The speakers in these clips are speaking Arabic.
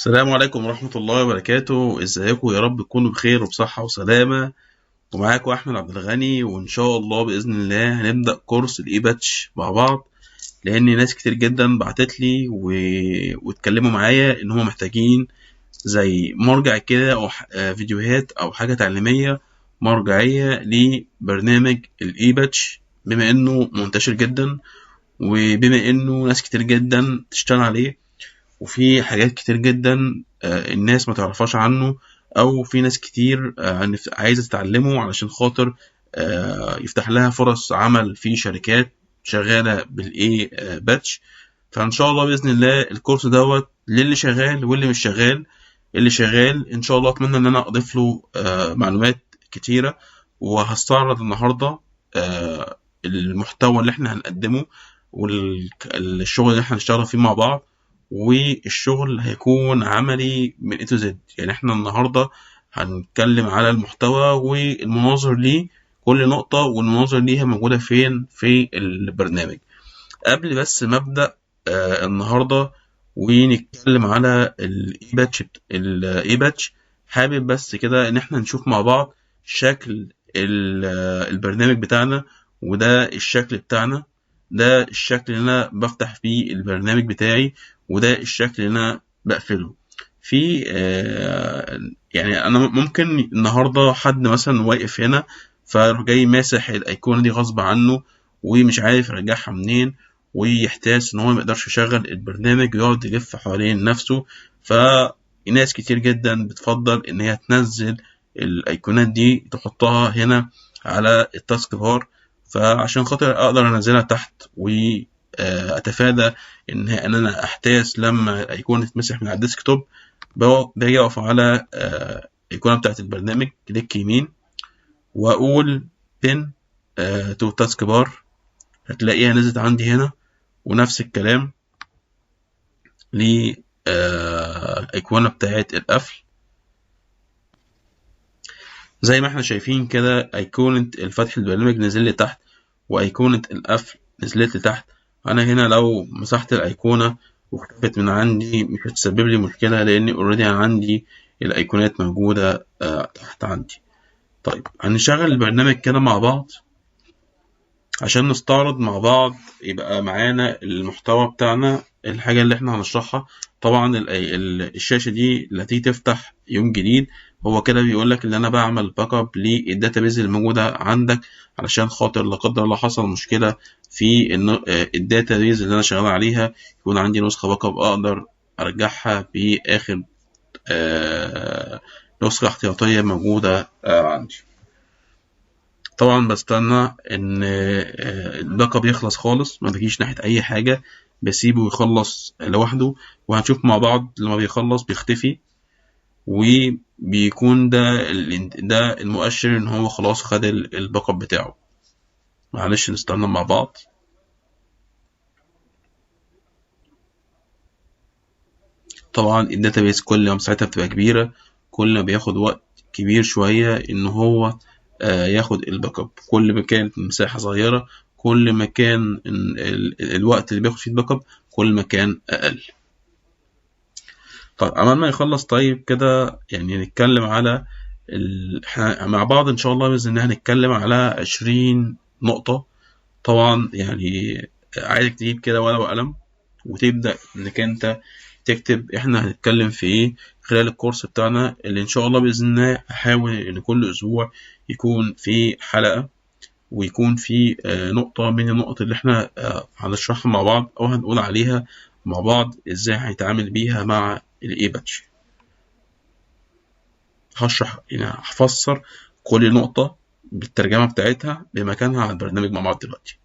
السلام عليكم ورحمة الله وبركاته. ازيكم؟ يا رب تكونوا بخير وبصحة وسلامة. ومعاكم أحمد عبد الغني، وإن شاء الله بإذن الله هنبدأ كورس الإي باتش مع بعض. لأن ناس كتير جدا بعتت لي واتكلموا معايا إن هم محتاجين زي مرجع كده أو فيديوهات أو حاجة تعليمية مرجعية لبرنامج الإي باتش، بما إنه منتشر جدا وبما إنه ناس كتير جدا تشتغل عليه، وفي حاجات كتير جدا الناس ما تعرفهاش عنه، او في ناس كتير عايزة تتعلمه علشان خاطر يفتح لها فرص عمل في شركات شغالة بالاي باتش. فان شاء الله باذن الله الكورس دوت للي شغال واللي مش شغال. اللي شغال ان شاء الله اتمنى ان انا اضيف له معلومات كتيرة، وهستعرض النهارده المحتوى اللي احنا هنقدمه والشغل اللي احنا هنشتغل فيه مع بعض. والشغل هيكون عملي من A to Z. يعني احنا النهاردة هنتكلم على المحتوى والمناظر ليه، كل نقطة والمناظر ليها موجودة فين في البرنامج. قبل بس ما أبدأ النهاردة ونتكلم على الاي باتش، حابب بس كده ان احنا نشوف مع بعض شكل البرنامج بتاعنا. وده الشكل بتاعنا، ده الشكل اللي انا بفتح فيه البرنامج بتاعي، وده الشكل اللي انا بقفله في يعني انا ممكن النهارده حد مثلا واقف هنا فاروح جاي ماسح الايقونه دي غصب عنه ومش عارف يرجعها منين، ويحتاس ان هو ميقدرش يشغل البرنامج ويقعد يلف حوالين نفسه. فناس كتير جدا بتفضل ان هي تنزل الايقونات دي تحطها هنا على التاسك بار، فعشان خاطر اقدر انزلها تحت واتفادى ان انا احتاس لما الايقونه تتمسح من على الديسكتوب. باجي اقف على الايقونه بتاعت البرنامج، كليك يمين واقول بين تو تاسك بار، هتلاقيها نزلت عندي هنا. ونفس الكلام للايقونه بتاعت القفل، زي ما احنا شايفين كده ايقونه الفتح البرنامج نزل لي تحت وايقونه القفل نزلت لي تحت. انا هنا لو مسحت الايقونه واختفت من عندي مش هتسبب لي مشكله، لان اوريدي عندي الايقونات موجوده تحت عندي. طيب هنشغل البرنامج كده مع بعض عشان نستعرض مع بعض، يبقى معانا المحتوى بتاعنا، الحاجة اللي احنا هنشرحها. طبعا الشاشة دي اللي هتيجي تفتح يوم جديد، هو كده بيقولك ان انا بعمل باك اب للداتابيز اللي موجودة عندك، علشان خاطر لا قدر الله حصل مشكلة في الداتابيز اللي انا شغال عليها، يكون عندي نسخة باك اب اقدر ارجعها باخر نسخة احتياطية موجودة عندي. طبعا بستنى ان الباك اب يخلص خالص، ما بجيش ناحية اي حاجة، بسيبه يخلص لوحده. وهنشوف مع بعض لما بيخلص بيختفي، وبيكون ده المؤشر ان هو خلاص خد الباك اب بتاعه. معلش نستنى مع بعض. طبعا الداتابيس كل ما مساحتها بتبقى كبيرة كل ما بياخد وقت كبير شوية ان هو ياخد الباك اب. كل ما كانت المساحة صغيرة كل ما كان الوقت اللي بياخد فيه الباك اب كل ما كان اقل. طيب عمال ما يخلص، طيب كده يعني نتكلم على احنا مع بعض ان شاء الله باذن الله هنتكلم على 20 نقطة. طبعا يعني عايزك تجيب كده ورقة وقلم وتبدأ انك انت تكتب احنا هنتكلم في ايه خلال الكورس بتاعنا، اللي ان شاء الله باذن الله هحاول ان كل اسبوع يكون في حلقة ويكون في نقطة من النقط اللي احنا هنشرحها مع بعض او هنقول عليها مع بعض ازاي هنتعامل بيها مع الاي باتش. هشرح يعني هفسر كل نقطة بالترجمة بتاعتها بمكانها على البرنامج مع بعض دلوقتي.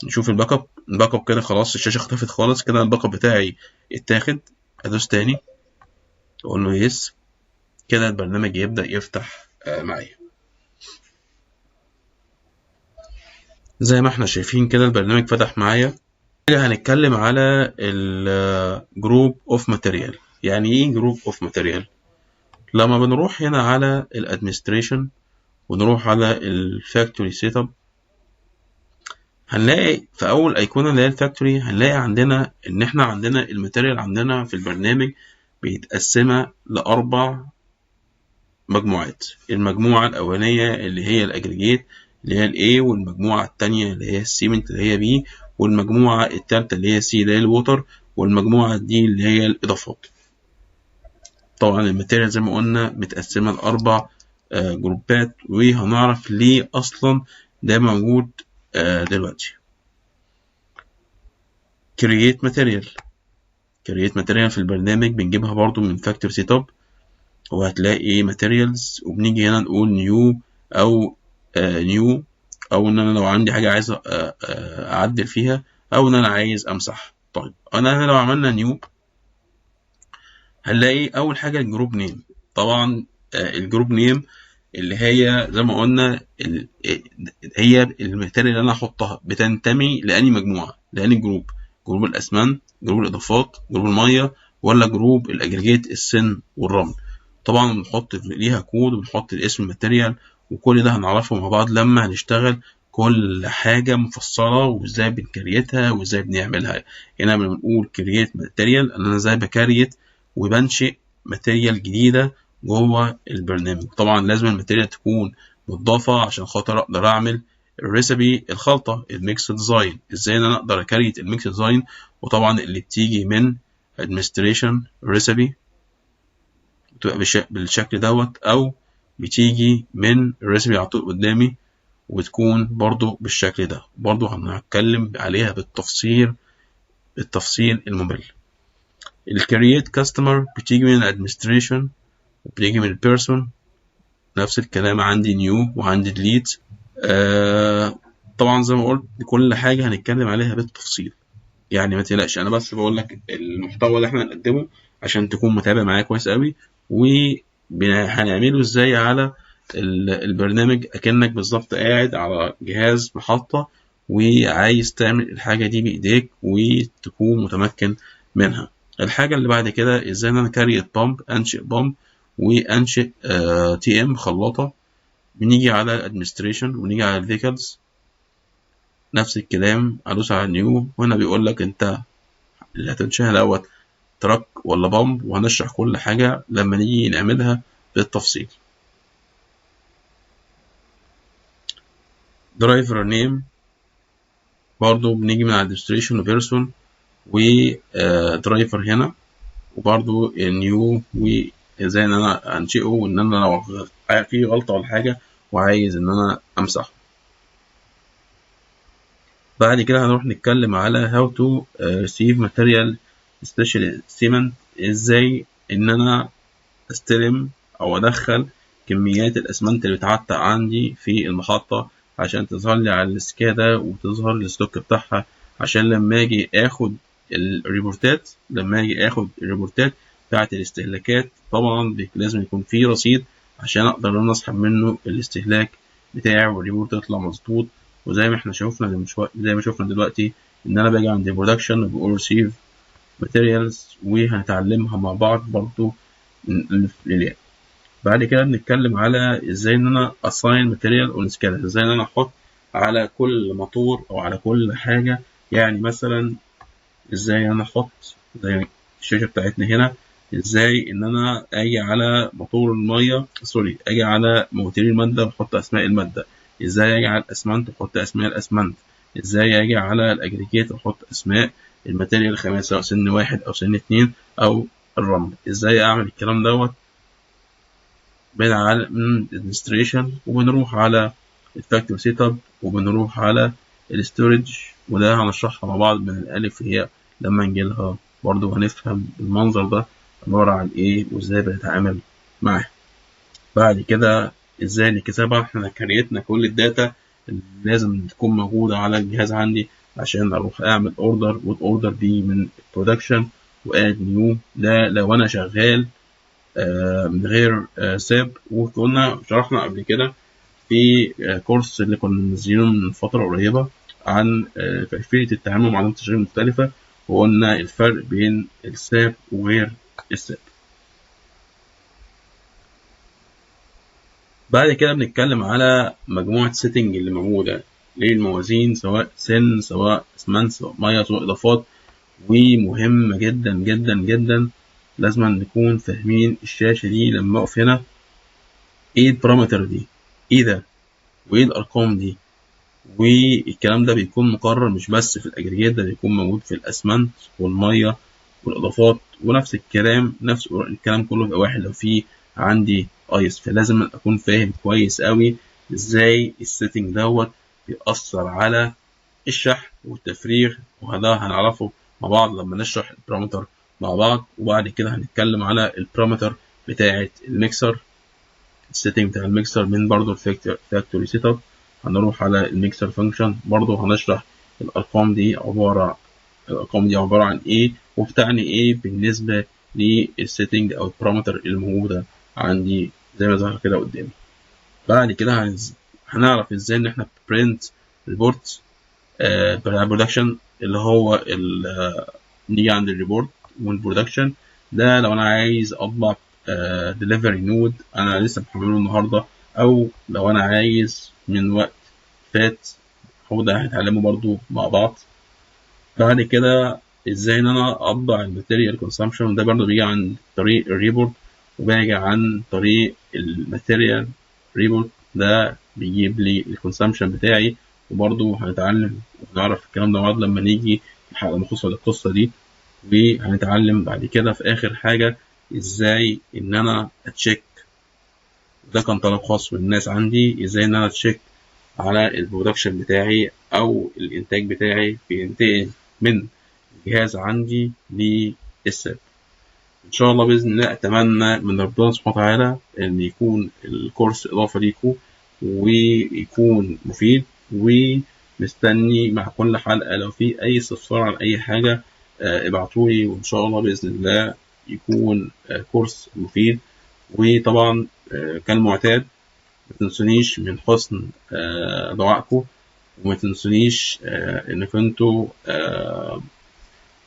نشوف الباك اب كده خلاص الشاشة اختفت خالص كده، الباك اب بتاعي اتاخد. ادوس تاني اقول له يس، كده البرنامج يبدأ يفتح معايا. زي ما احنا شايفين كده البرنامج فتح معايا. هنتكلم على الجروب اوف ماتيريال. يعني ايه جروب اوف ماتيريال؟ لما بنروح هنا على الادمنستريشن ونروح على الفاكتوري سيت اب، هنلاقي في اول ايقونه اللي هي الفاكتوري هنلاقي عندنا ان احنا عندنا الماتيريال عندنا في البرنامج بيتقسمة ل4 مجموعات. المجموعة الأولانية اللي هي الأجريجيت اللي هي A، والمجموعة التانية اللي هي السيمنت اللي هي B، والمجموعة التالتة اللي هي C اللي هي الووتر، والمجموعة دي اللي هي الإضافات. طبعا الماتيريال زي ما قلنا متقسمة ل4 جروبات، وهنعرف ليه أصلا ده موجود دلوقتي. create material في البرنامج بنجيبها برضو من factory setup، وهتلاقي materials، وبنيجي هنا نقول new أو new، أو إن أنا لو عندي حاجة عايز أعدل فيها، أو إن أنا عايز أمسح. طيب أنا لو عملنا new هنلاقي أول حاجة الجروب نيم. طبعا الجروب نيم اللي هي زي ما قلنا هي الماتيريال اللي أنا هحطها بتنتمي لأني مجموعة، لأني جروب الأسمنت، جروب الإضافات، جروب المية، ولا جروب الأجريجيت السن والرمل. طبعا بنحط ليها كود وبنحط الاسم الماتيريال، وكل ده هنعرفه مع بعض لما هنشتغل كل حاجة مفصلة وازاي بنكريتها وازاي بنعملها. هنا بنقول كرييت ماتيريال، انا ازاي بكريت وبنشئ ماتيريال جديدة جوه البرنامج. طبعا لازم الماتيريال تكون مضافة عشان خاطر اقدر اعمل الريسبي، الخلطة، الميكس ديزاين. ازاي انا اقدر اكريت الميكس ديزاين؟ وطبعا اللي بتيجي من administration recipe بتبقى بالشكل دوت، او بتيجي من الريسبي على طول قدامي وتكون برضو بالشكل ده. برضو هنتكلم عليها بالتفصيل الممل. الكرييت كاستمر بتيجي من الادمنستريشن وبتيجي من البيرسون، نفس الكلام عندي نيو وعندي ديليت. طبعا زي ما قلت كل حاجة هنتكلم عليها بالتفصيل، يعني ما تقلقش، انا بس بقول لك المحتوى اللي احنا هنقدمه عشان تكون متابع معايا كويس قوي، وهنعمله ازاي على البرنامج اكنك بالظبط قاعد على جهاز محطة وعايز تعمل الحاجة دي بايديك وتكون متمكن منها. الحاجة اللي بعد كده ازاي انا كاريت بامب، انشئ بامب وانشئ تي ام خلاطة. بنيجي على الادمنستريشن ونيجي على الفيكلز، نفس الكلام ادوس على نيو، وهنا بيقول لك انت اللي هتنشئها دوت تراك ولا بامب، وهنشرح كل حاجة لما نيجي نعملها بالتفصيل. درايفر نيم برضو بنيجي من administration وبيرسون ودرايفر هنا، وبرضو نيو، وازاي ان انا انشئه، وان انا لو في غلطة ولا حاجة وعايز ان انا امسحه. بعد كده هنروح نتكلم على how to receive material especially cement، ازاي ان انا استلم او ادخل كميات الاسمنت اللي بتعتق عندي في المحطة عشان تظهر لي على السكادة وتظهر الستوك بتاعها، عشان لما اجي اخد الريبورتات بتاعت الاستهلاكات طبعا لازم يكون في رصيد عشان اقدر ان انا اسحب منه الاستهلاك بتاعي والريبورت يطلع مظبوط. وزي ما احنا شوفنا دلوقتي ان انا باجي عند البرودكشن وبقول ريسيف ماتيريالز، وهنتعلمها مع بعض برضو للياء. بعد كده بنتكلم على ازاي ان انا assign material on schedule، ازاي ان انا احط على كل موتور او على كل حاجة. يعني مثلا ازاي انا احط زي الشاشة بتاعتنا هنا، ازاي ان انا اجي على موتور المية اجي على مواتير المادة واحط اسماء المادة، ازاي اجي على الاسمنت واحط اسماء الاسمنت، ازاي اجي على الاجريجيت واحط اسماء الماتيريال الخامات سواء سن 1 او سن 2 او الرمل. ازاي اعمل الكلام دوت؟ من الادمنستريشن وبنروح على الفاكتوري سيت اب وبنروح على الستورج، وده هنشرحها مع بعض من الالف للياء لما نجيلها، برضو هنفهم المنظر ده عبارة عن ايه وازاي بنتعامل معاه. بعد كده ازاي نكتبها، احنا كريتنا كل الداتا اللي لازم تكون موجودة على الجهاز عندي عشان اروح اعمل اوردر، والاوردر دي من برودكشن واد نيو، ده لو انا شغال من غير ساب. وكنا شرحنا قبل كده في كورس اللي كنا منزلينه من فترة قريبة عن كيفية التعامل مع علامات التشغيل المختلفة، وقلنا الفرق بين الساب وغير الساب. بعد كده بنتكلم على مجموعة سيتنج اللي موجودة للموازين، سواء سن سواء اسمنت سواء مية سواء إضافات. ومهمة جدا جدا جدا لازم نكون فاهمين الشاشة دي لما أقف هنا إيه البارامتر دي، إيه ده، وإيه الأرقام دي. والكلام ده بيكون مقرر مش بس في الأجريجات، ده بيكون موجود في الأسمنت والمية والإضافات، ونفس الكلام نفس الكلام كله بيبقى واحد لو في عندي أيس. فلازم أكون فاهم كويس أوي إزاي السيتنج دوت بيأثر على الشحن والتفريغ، وهذا هنعرفه مع بعض لما نشرح البارامتر مع بعض. وبعد كده هنتكلم على البارامتر بتاعة الميكسر، السيتنج بتاع الميكسر من برضو الفاكتوري سيت اب. هنروح على الميكسر فانكشن برضو هنشرح الارقام دي عبارة عن ايه وبتعني ايه بالنسبة للسيتنج او البارامتر الموجودة عندي زي ما ظهر كده قدامي. بعد كده هنعرف ازاي ان احنا برنت ريبورت برودكشن، اللي هو نيجي عند الريبورت والبرودكشن. ده لو انا عايز اطبع ديليفري نود انا لسه محمله النهارده، او لو انا عايز من وقت فات، هو ده هنتعلمه برضو مع بعض. بعد كده ازاي ان انا اطبع الماتيريال كونسامشن، ده برضو بيجي عن طريق الريبورت وبيجي عن طريق الماتيريال ريبورت، ده بيجيب لي الكونسامشن بتاعي. وبرضو هنتعلم ونعرف الكلام ده بعض لما نيجي الحلقة المخصوصة للقصة دي. وهنتعلم بعد كده في آخر حاجة ازاي ان انا اتشيك، ده كان طلب خاص بالناس عندي، ازاي ان انا اتشيك على البرودكشن بتاعي او الانتاج بتاعي بينتقل من جهاز عندي للساب. ان شاء الله باذن الله اتمنى من ربنا سبحانه وتعالى ان يكون الكورس اضافه ليكم ويكون مفيد، ومستني مع كل حلقه لو في اي استفسار عن اي حاجه ابعتولي، وان شاء الله باذن الله يكون كورس مفيد. وطبعا كالمعتاد ما تنسونيش من حسن دعائكم، وما تنسونيش انكم انتوا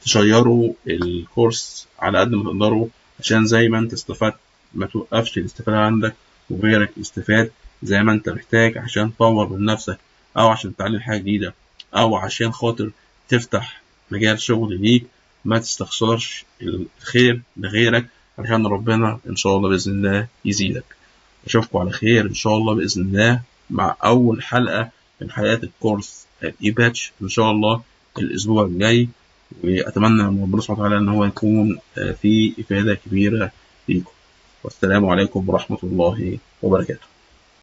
تشيروا الكورس على قد ما تقدروا، عشان زي ما انت استفدت ما توقفش الاستفادة عندك وغيرك يستفاد زي ما انت محتاج عشان تطور من نفسك، او عشان تتعلم حاجة جديدة، او عشان خاطر تفتح مجال شغل ليك. ما تستخسرش الخير لغيرك عشان ربنا ان شاء الله بإذن الله يزيدك. اشوفكم على خير ان شاء الله باذن الله مع اول حلقه من حلقات الكورس الاي باتش ان شاء الله الاسبوع الجاي. واتمنى من ربنا سبحانه وتعالى ان هو يكون فيه افاده كبيره ليكم. والسلام عليكم ورحمه الله وبركاته.